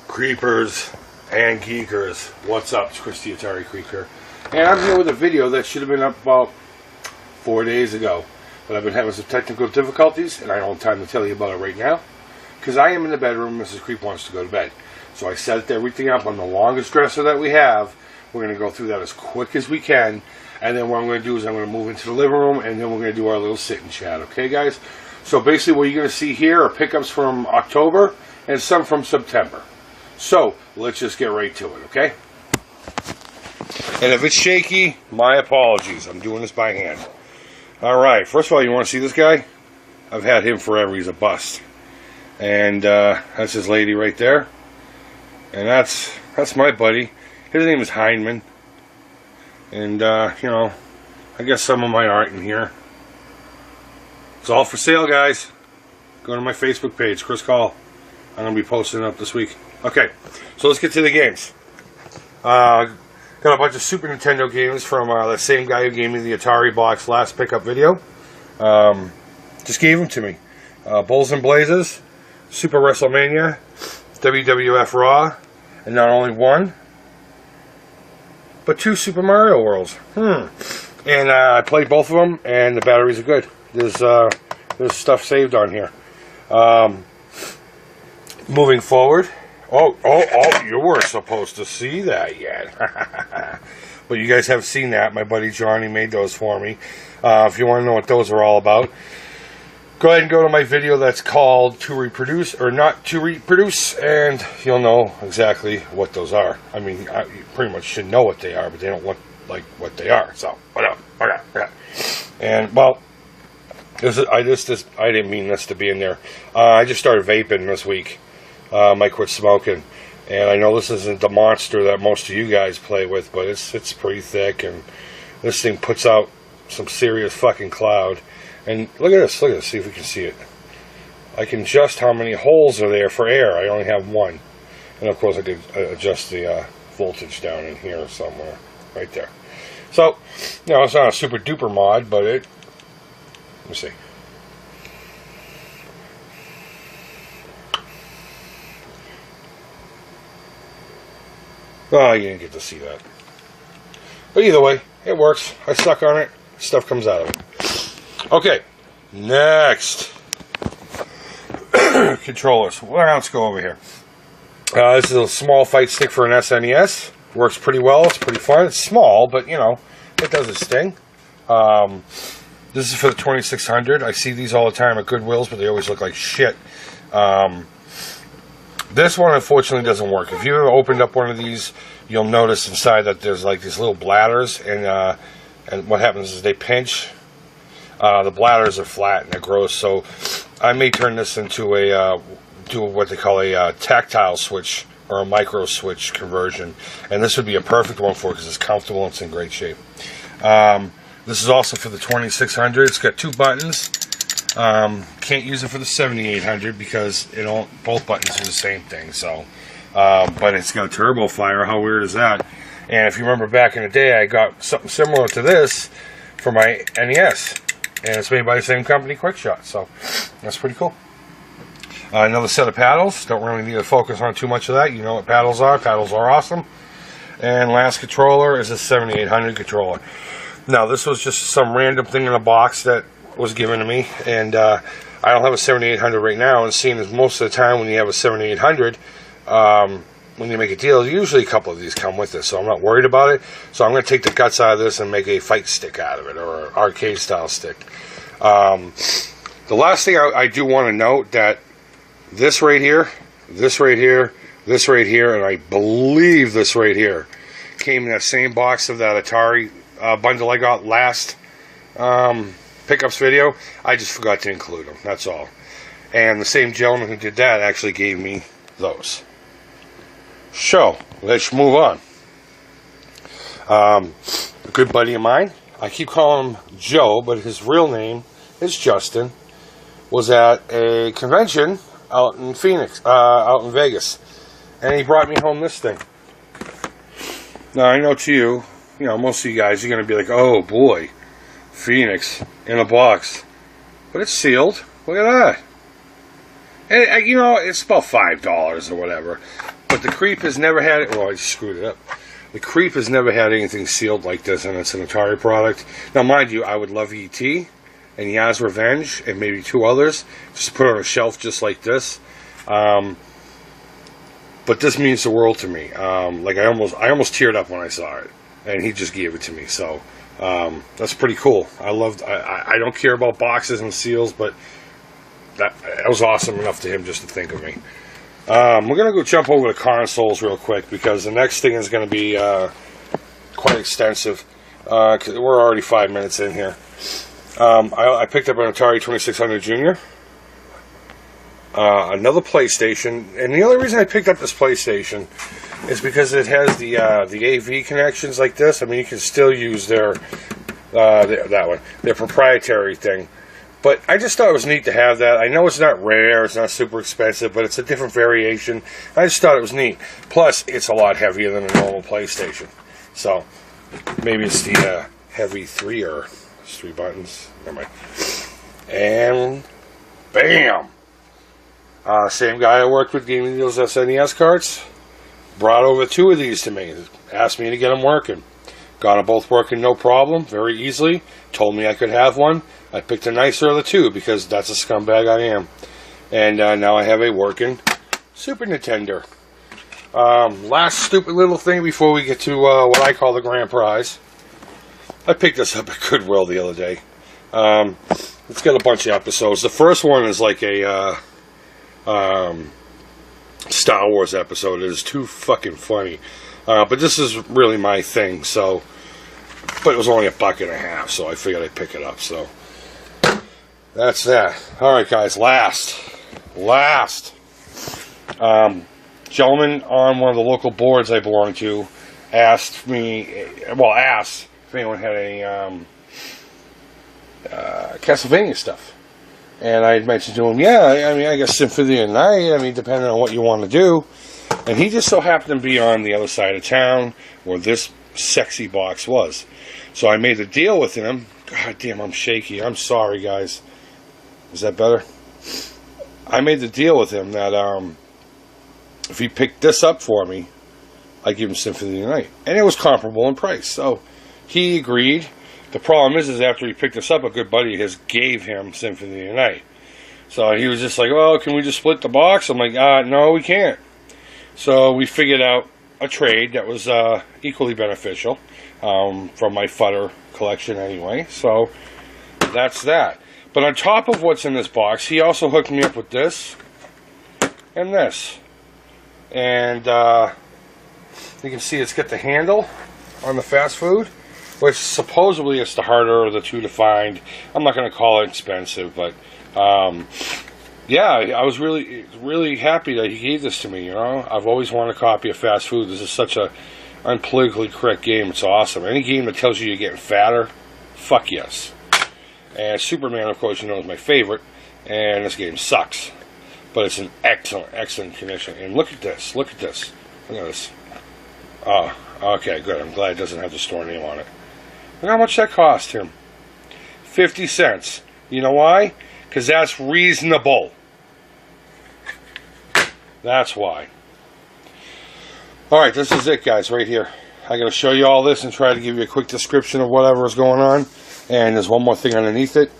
Creepers and geekers, what's up? It's Chris the Atari Creeper, and I'm here with a video that should have been up about 4 days ago, but I've been having some technical difficulties and I don't have time to tell you about it right now because I am in the bedroom. Mrs. Creep wants to go to bed, so I set everything up on the longest dresser that we have. We're going to go through that as quick as we can, and then what I'm going to do is I'm going to move into the living room, and then we're going to do our little sit and chat. Okay, guys? So basically what you're going to see here are pickups from October and some from September. So, let's just get right to it, okay? And if it's shaky, my apologies. I'm doing this by hand. Alright, first of all, you want to see this guy? I've had him forever. He's a bust. And that's his lady right there. And that's my buddy. His name is Heineman. And, you know, I guess some of my art in here. It's all for sale, guys. Go to my Facebook page, Chris Call. I'm going to be posting it up this week. Okay, so let's get to the games. Got a bunch of Super Nintendo games from the same guy who gave me the Atari box last pickup video. Just gave them to me. Bulls and Blazes, Super WrestleMania, WWF Raw, and not only one, but two Super Mario Worlds. And I played both of them, and the batteries are good. There's stuff saved on here. Moving forward. Oh, you were supposed to see that yet. But you guys have seen that. My buddy Johnny made those for me. If you want to know what those are all about, go ahead and go to my video that's called To Reproduce or Not to Reproduce, and you'll know exactly what those are. I mean, you pretty much should know what they are, but they don't look like what they are. So, whatever. And, well, I didn't mean this to be in there. I just started vaping this week. I quit smoking, and I know this isn't the monster that most of you guys play with, but it's pretty thick, and this thing puts out some serious fucking cloud. And look at this, see if we can see it. I can adjust how many holes are there for air. I only have one, and of course I can adjust the voltage down in here somewhere, right there. So, you know, it's not a super duper mod, but let me see. Oh, you didn't get to see that. But either way, it works. I suck on it. Stuff comes out of it. Okay, next. Controllers. Well, let's go over here. This is a small fight stick for an SNES. Works pretty well. It's pretty fun. It's small, but, you know, it does its thing. This is for the 2600. I see these all the time at Goodwills, but they always look like shit. This one, unfortunately, doesn't work. If you ever opened up one of these, you'll notice inside that there's like these little bladders, and what happens is they pinch. The bladders are flat and they're gross, so I may turn this into what they call a tactile switch or a micro switch conversion, and this would be a perfect one for it because it's comfortable and it's in great shape. This is also for the 2600. It's got two buttons. Can't use it for the 7800 because both buttons do the same thing. So, but it's got a turbo fire. How weird is that? And if you remember back in the day, I got something similar to this for my NES, and it's made by the same company, QuickShot. So that's pretty cool. Another set of paddles. Don't really need to focus on too much of that. You know what paddles are. Paddles are awesome. And last controller is a 7800 controller. Now, this was just some random thing in a box that was given to me, and I don't have a 7800 right now, and seeing as most of the time when you have a 7800, when you make a deal, usually a couple of these come with it, so I'm not worried about it. So I'm going to take the guts out of this and make a fight stick out of it, or an arcade style stick. The last thing I do want to note that this right here, this right here, this right here, and I believe this right here came in that same box of that Atari bundle I got last pickups video. I just forgot to include them, that's all. And the same gentleman who did that actually gave me those. So, let's move on. A good buddy of mine, I keep calling him Joe, but his real name is Justin, was at a convention out in out in Vegas. And he brought me home this thing. Now, I know to you, most of you guys, you're going to be like, oh boy, Phoenix in a box. But it's sealed. Look at that. And, it's about $5 or whatever. But the creep has never had it. Well, I screwed it up. The creep has never had anything sealed like this, and it's an Atari product. Now, mind you, I would love Hete and Yaz Revenge and maybe 2 others. Just put it on a shelf just like this. But this means the world to me. Like I almost teared up when I saw it, and he just gave it to me. So that's pretty cool. I don't care about boxes and seals, but that was awesome enough to him just to think of me. We're gonna go jump over to consoles real quick because the next thing is going to be quite extensive. 'Cause we're already 5 minutes in here. I picked up an Atari 2600 Junior. Another PlayStation, and the only reason I picked up this PlayStation is because it has the AV connections like this. I mean, you can still use their proprietary thing, but I just thought it was neat to have that. I know it's not rare, it's not super expensive, but it's a different variation. I just thought it was neat. Plus, it's a lot heavier than a normal PlayStation, so maybe it's the heavy 3 or 3 buttons. Never mind. And bam. Same guy I worked with gave me those SNES carts. Brought over 2 of these to me. Asked me to get them working. Got them both working no problem, very easily. Told me I could have one. I picked a nicer of the 2 because that's a scumbag I am. And now I have a working Super Nintendo. Last stupid little thing before we get to what I call the grand prize. I picked this up at Goodwill the other day. It's got a bunch of episodes. The first one is like a Star Wars episode. It is too fucking funny. But this is really my thing, so. But it was only $1.50, so I figured I'd pick it up, so. That's that. Alright, guys, last. Gentleman on one of the local boards I belong to asked if anyone had any Castlevania stuff. And I had mentioned to him, yeah, I mean, I guess Symphony of the Night, I mean, depending on what you want to do. And he just so happened to be on the other side of town where this sexy box was. So I made a deal with him. God damn, I'm shaky. I'm sorry, guys. Is that better? I made the deal with him that if he picked this up for me, I'd give him Symphony of the Night. And it was comparable in price. So he agreed. The problem is after he picked this up, a good buddy of his gave him Symphony of the Night. So he was just like, well, can we just split the box? I'm like, no, we can't. So we figured out a trade that was equally beneficial from my Futter collection anyway. So that's that. But on top of what's in this box, he also hooked me up with this and this. And you can see it's got the handle on the fast food, which supposedly is the harder of the 2 to find. I'm not going to call it expensive, but yeah, I was really happy that he gave this to me. I've always wanted a copy of fast food. This is such a unpolitically correct game. It's awesome. Any game that tells you you're getting fatter, fuck yes. And Superman, of course, is my favorite, and this game sucks. But it's an excellent condition. And look at this. Look at this. Look at this. Oh, okay, good. I'm glad it doesn't have the store name on it. Look how much that cost him. 50 cents. You know why? Because that's reasonable. That's why. Alright, this is it, guys, right here. I'm going to show you all this and try to give you a quick description of whatever is going on. And there's one more thing underneath it.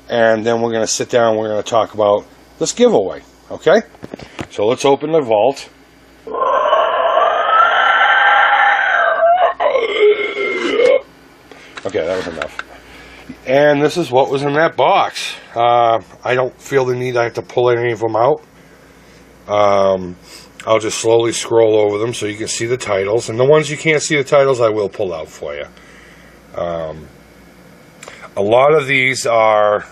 And then we're going to sit down and we're going to talk about this giveaway. Okay? So let's open the vault. Okay, that was enough. And this is what was in that box. I don't feel the need I have to pull any of them out. I'll just slowly scroll over them so you can see the titles. And the ones you can't see the titles, I will pull out for you. A lot of these are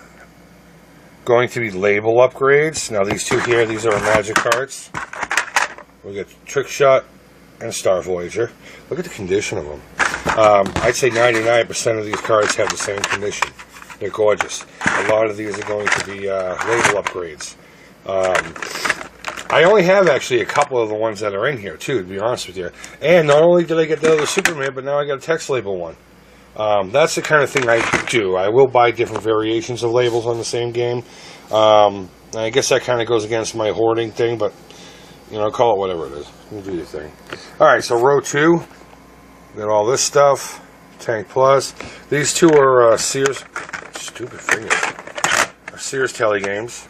going to be label upgrades. Now these two here, these are Magic cards. We got Trick Shot and Star Voyager. Look at the condition of them. I'd say 99% of these cards have the same condition. They're gorgeous. A lot of these are going to be label upgrades. I only have actually a couple of the ones that are in here too, to be honest with you. And not only did I get the other Superman, but now I got a text label one. That's the kind of thing I do. I will buy different variations of labels on the same game. I guess that kind of goes against my hoarding thing, but, you know, call it whatever it is. You do your thing. Alright, so row 2. Got all this stuff. Tank Plus. These two are Sears... Stupid fingers. Sears Tele games.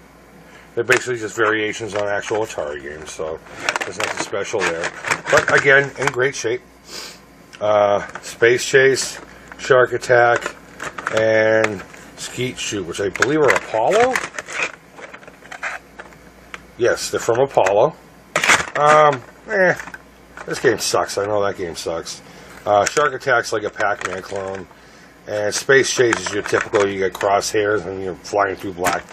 They're basically just variations on actual Atari games, so there's nothing special there. But, again, in great shape. Space Chase, Shark Attack, and Skeet Shoot, which I believe are Apollo? Yes, they're from Apollo. This game sucks. I know that game sucks. Shark Attack's like a Pac-Man clone. And Space Chase is your typical, you get crosshairs and you're flying through black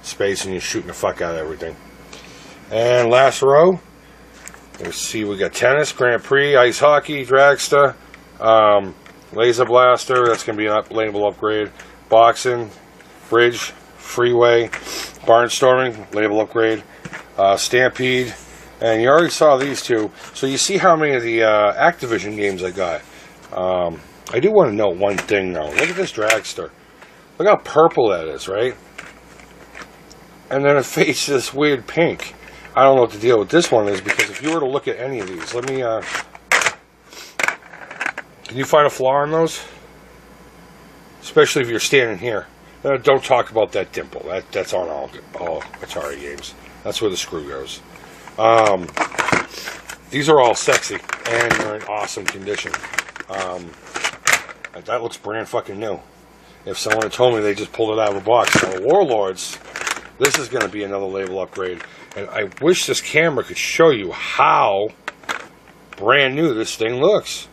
space and you're shooting the fuck out of everything. And last row, let's see, we got tennis, Grand Prix, ice hockey, dragster, laser blaster, that's going to be an label upgrade, boxing, bridge, freeway, barnstorming, label upgrade, Stampede, and you already saw these two, so you see how many of the Activision games I got. I do want to note one thing though. Look at this dragster. Look how purple that is, right? And then it fades this weird pink. I don't know what the deal with this one is, because if you were to look at any of these, let me, can you find a flaw in those? Especially if you're standing here. Don't talk about that dimple. That's on all Atari games. That's where the screw goes. These are all sexy, and they're in awesome condition. That looks brand fucking new. If someone had told me they just pulled it out of a box. Now, Warlords, this is going to be another label upgrade. And I wish this camera could show you how brand new this thing looks.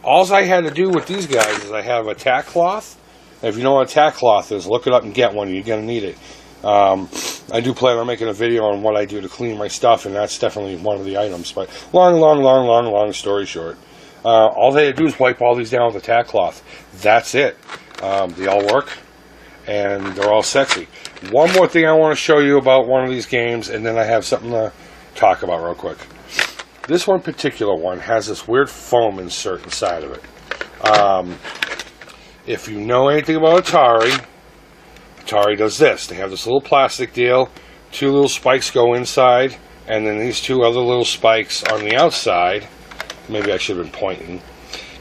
All I had to do with these guys is I have a tack cloth. And if you know what a tack cloth is, look it up and get one. You're going to need it. I do plan on making a video on what I do to clean my stuff, and that's definitely one of the items. But long story short. All they had to do is wipe all these down with a tack cloth. That's it. They all work, and they're all sexy. One more thing I want to show you about one of these games, and then I have something to talk about real quick. This one particular one has this weird foam insert inside of it. If you know anything about Atari, Atari does this. They have this little plastic deal. 2 little spikes go inside, and then these 2 other little spikes on the outside. Maybe I should have been pointing.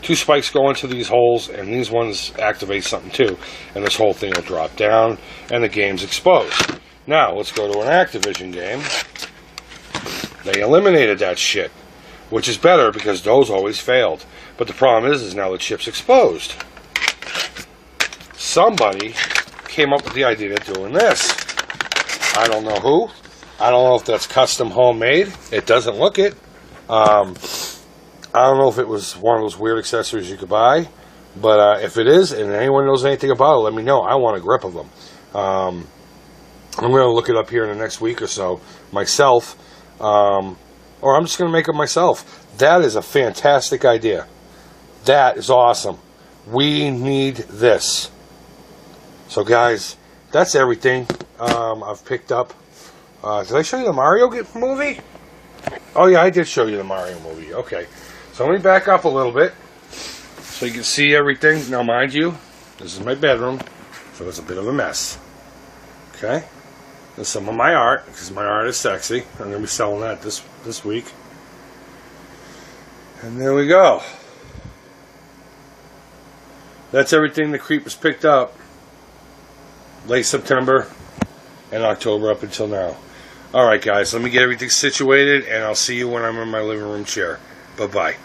2 spikes go into these holes, and these ones activate something too. And this whole thing will drop down, and the game's exposed. Now, let's go to an Activision game. They eliminated that shit, which is better because those always failed. But the problem is now the chip's exposed. Somebody came up with the idea of doing this. I don't know who. I don't know if that's custom homemade. It doesn't look it. I don't know if it was one of those weird accessories you could buy, but if it is, and anyone knows anything about it, let me know. I want a grip of them. I'm going to look it up here in the next week or so myself, or I'm just going to make it myself. That is a fantastic idea. That is awesome. We need this. So guys, that's everything I've picked up. Did I show you the Mario movie? Oh yeah, I did show you the Mario movie. Okay. So let me back up a little bit so you can see everything. Now, mind you, this is my bedroom, so it's a bit of a mess. Okay? There's some of my art, because my art is sexy. I'm going to be selling that this week. And there we go. That's everything the Creepers picked up. Late September and October up until now. Alright guys, let me get everything situated, and I'll see you when I'm in my living room chair. Bye-bye.